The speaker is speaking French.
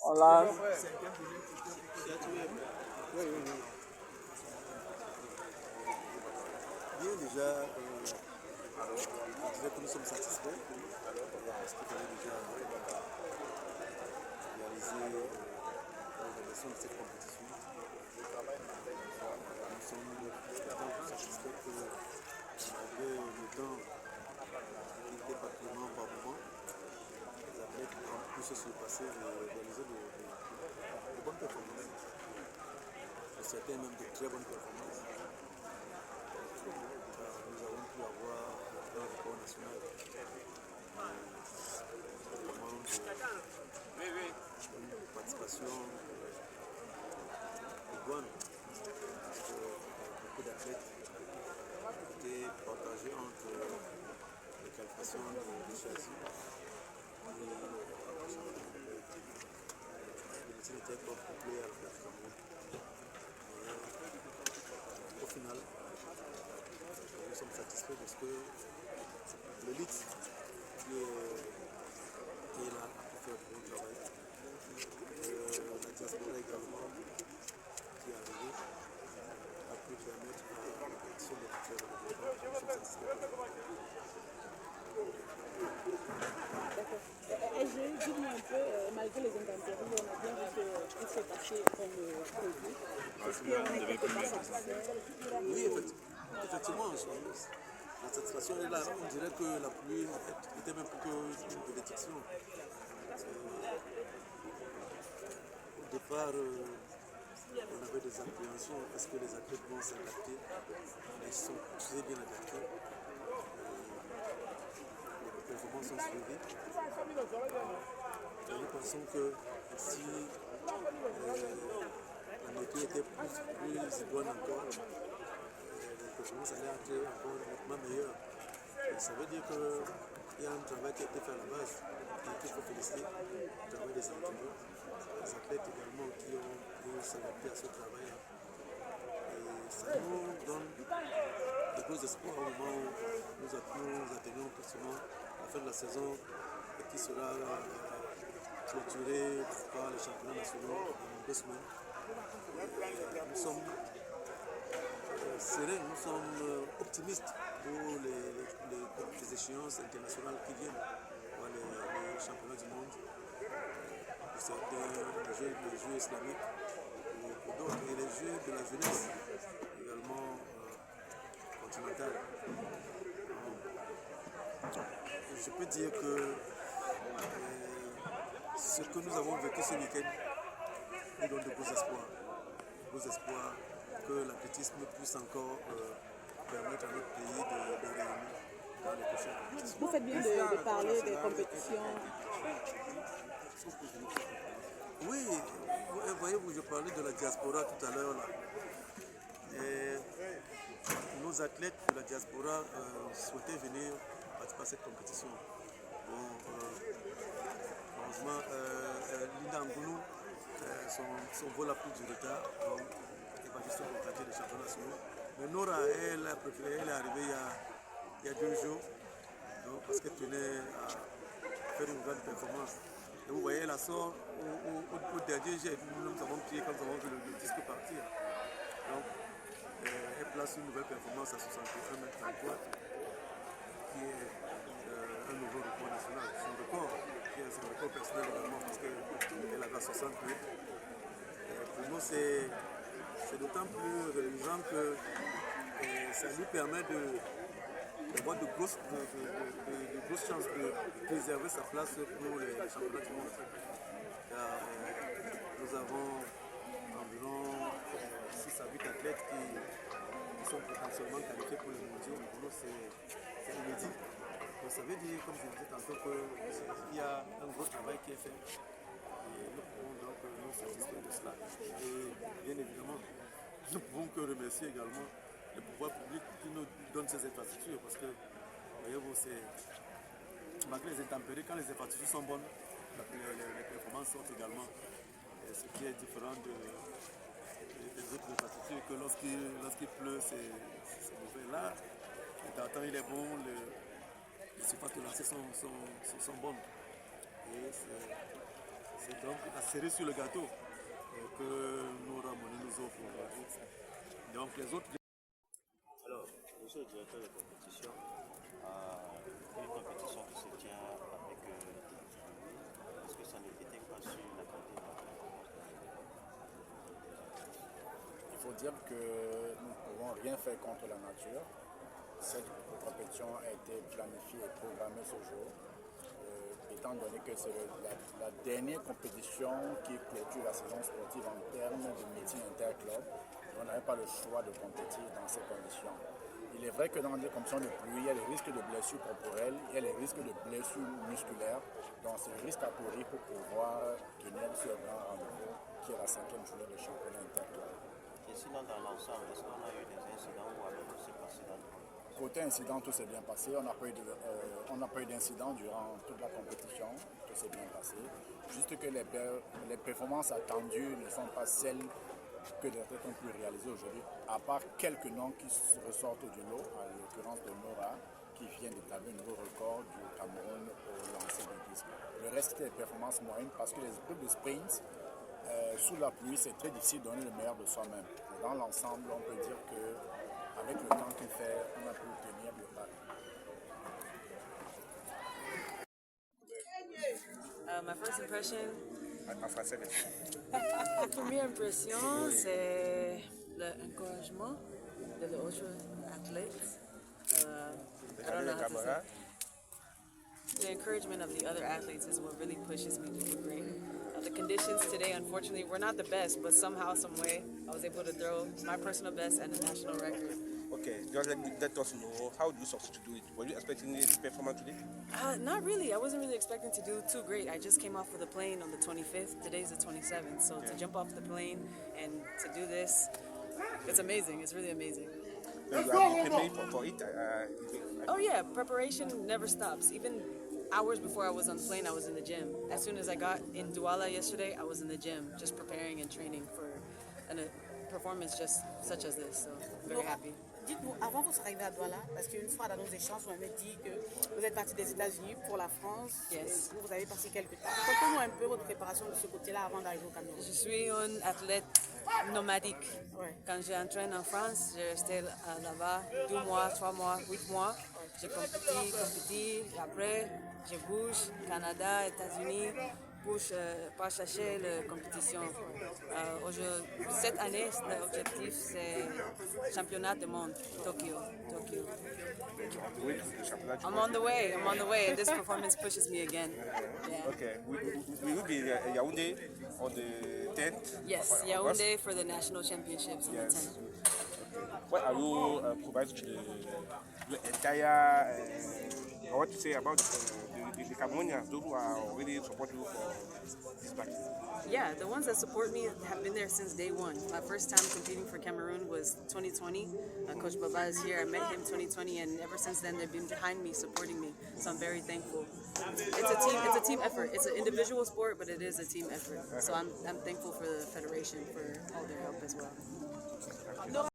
Hola. Bien, déjà, je dirais que nous sommes satisfaits parce qu'il fallait déjà réaliser l'organisation de cette compétition. Nous sommes satisfaits que malgré le temps qui était particulièrement par moment, les athlètes ont pu se surpasser et réaliser de bonnes performances. Et certains même de très bonnes performances. Nous avons pu avoir un record national une participation de douane. Beaucoup d'athlètes étaient partagés entre les qualifications de choisis et le était pas complet à la place du Cameroun. Au final, nous sommes satisfaits parce que l'élite qui est là a pu faire du bon travail. La diaspora également qui est arrivée a pu permettre à la compétition de faire le développement. Nous sommes satisfaits. Dis-moi un peu, malgré les intempéries, on a bien vu que tout s'est passé comme prévu. Est-ce qu'on n'était pas satisfait? Oui, effectivement, la satisfaction est là. On dirait que la pluie était même plus qu'une bénédiction. Au départ, on avait des appréhensions. Est-ce que les athlètes vont s'adapter? Ils sont très bien adaptés. Les performances sont suivies. Et nous pensons que si la météo était plus idoine encore, les performances allaient être encore nettement meilleures. Et ça veut dire qu'il y a un travail qui a été fait à la base et qu'il faut féliciter. Le travail des entraîneurs, les athlètes également qui ont s'adapté à ce travail. Et ça nous donne de gros espoirs au moment où nous atteignons effectivement la fin de la saison et qui sera clôturée par les championnats nationaux dans 2 semaines. Nous sommes sereins, nous sommes optimistes pour les échéances internationales qui viennent, pour les championnats du monde, pour certains les jeux islamiques, pour d'autres, et les jeux de la jeunesse également continentale. Je peux dire que ce que nous avons vécu ce week-end nous donne de beaux espoirs. Que l'athlétisme puisse encore permettre à notre pays de réunir dans les prochaines compétitions. Vous faites bien de parler des compétitions. Oui, voyez-vous, je parlais de la diaspora tout à l'heure. Nos athlètes de la diaspora souhaitaient venir participer à cette compétition. Bon, heureusement, Linda Ngoulou, son vol a pris du retard. Donc, elle va juste contacter les championnats nationaux. Mais Nora, elle a préféré, elle est arrivée il y a 2 jours. Donc, parce qu'elle tenait à faire une grande performance. Et vous voyez, elle sort au dernier jet. Nous avons prié quand nous avons vu le disque partir. Donc, elle place une nouvelle performance à 61 mètres 34, qui est un nouveau record national. Son record, qui est son record personnel également, parce qu'elle avait 60 mètres. Pour nous, c'est d'autant plus réalisant que ça lui permet d'avoir de grosses chances de préserver sa place pour les championnats du monde. Car nous avons environ 6 à 8 athlètes qui sont potentiellement qualifiés pour les mondiaux. Pour nous, c'est inédit. Donc ça veut dire, comme je disais tantôt, qu'il y a un gros travail qui est fait. Et nous pouvons donc nous satisfaire de cela. Et bien évidemment, nous ne pouvons que remercier également le pouvoir public qui nous donne ces infrastructures. Parce que, voyez-vous, malgré les intempéries, quand les infrastructures sont bonnes, les performances sortent également. Et ce qui est différent des autres infrastructures, que lorsqu'il pleut, c'est mauvais. Là, le tartan il est bon, les surfaces de lancer sont bonnes. Et c'est Donc la cerise sur le gâteau que Nora Moni nous offre aujourd'hui. Donc les autres. Alors, monsieur le directeur de compétition, une compétition qui se tient avec l'équipe du Cameroun, est-ce que ça n'était pas sur la qualité de la performance? Il faut dire que nous ne pouvons rien faire contre la nature. Cette compétition a été planifiée et programmée ce jour, étant donné que c'est la dernière compétition qui clôture la saison sportive en termes de meeting interclub. On n'avait pas le choix de compétir dans ces conditions. Il est vrai que dans les conditions de pluie, il y a les risques de blessures corporelles, il y a les risques de blessures musculaires. Donc c'est le risque à courir pour pouvoir tenir ce grand rendez-vous qui est la 5e journée de championnat interclub. Et sinon, dans l'ensemble, est-ce qu'on a eu des incidents ou alors tout s'est passé dans le monde? Côté incident, tout s'est bien passé. On n'a pas eu d'incident durant toute la compétition. Tout s'est bien passé. Juste que les performances attendues ne sont pas celles que les athlètes ont pu réaliser aujourd'hui, à part quelques noms qui ressortent du lot, en l'occurrence de Nora, qui vient d'établir un nouveau record du Cameroun au lancer du disque. Le reste, c'était des performances moyennes parce que les épreuves de sprint, sous la pluie, c'est très difficile de donner le meilleur de soi-même. Dans l'ensemble, on peut dire qu'avec le temps qu'il fait, on a pu tenir le pas. My first impression, En français, la première impression, c'est l'encouragement de l'autre athlète. I don't know how to say. The encouragement of the other athletes is what really pushes me to do great. The conditions today, unfortunately, were not the best, but somehow, some way, I was able to throw my personal best and a national record. Okay, just let us know, how do you succeed to do it? Were you expecting this performance today? Not really. I wasn't really expecting to do too great. I just came off of the plane on the 25th. Today's the 27th. So to jump off the plane and to do this, it's amazing. It's really amazing. You have been preparing for it? Oh yeah, preparation never stops. Even hours before I was on the plane, I was in the gym. As soon as I got in Douala yesterday, I was in the gym, just preparing and training for a performance just such as this. So I'm very happy. Dites-nous, avant votre arrivée à Douala, parce qu'une fois dans nos échanges, vous m'avez dit que vous êtes parti des États-Unis pour la France. Yes. Et vous avez passé quelques temps. Racontez-nous un peu votre préparation de ce côté-là avant d'arriver au Cameroun. Je suis un athlète nomadique. Ouais. Quand j'entraîne en France, je restais là-bas 2 mois, 3 mois, 8 mois. J'ai compétit, après je bouge, Canada, États-Unis, pour chercher la compétition. Cette année, l'objectif c'est championnat du monde, Tokyo. I'm on the way, and this performance pushes me again. Yeah. Okay, we will be in Yaoundé on the 10th? Yes, Yaoundé for the national championships on the 10th. What are you providing to the entire, I want to say about the Cameroonians, those who are already supporting you for this battle? Yeah, the ones that support me have been there since day one. My first time competing for Cameroon was 2020. Coach Baba is here. I met him 2020, and ever since then they've been behind me, supporting me. So I'm very thankful. It's a team effort. It's an individual sport, but it is a team effort. So I'm thankful for the federation for all their help as well.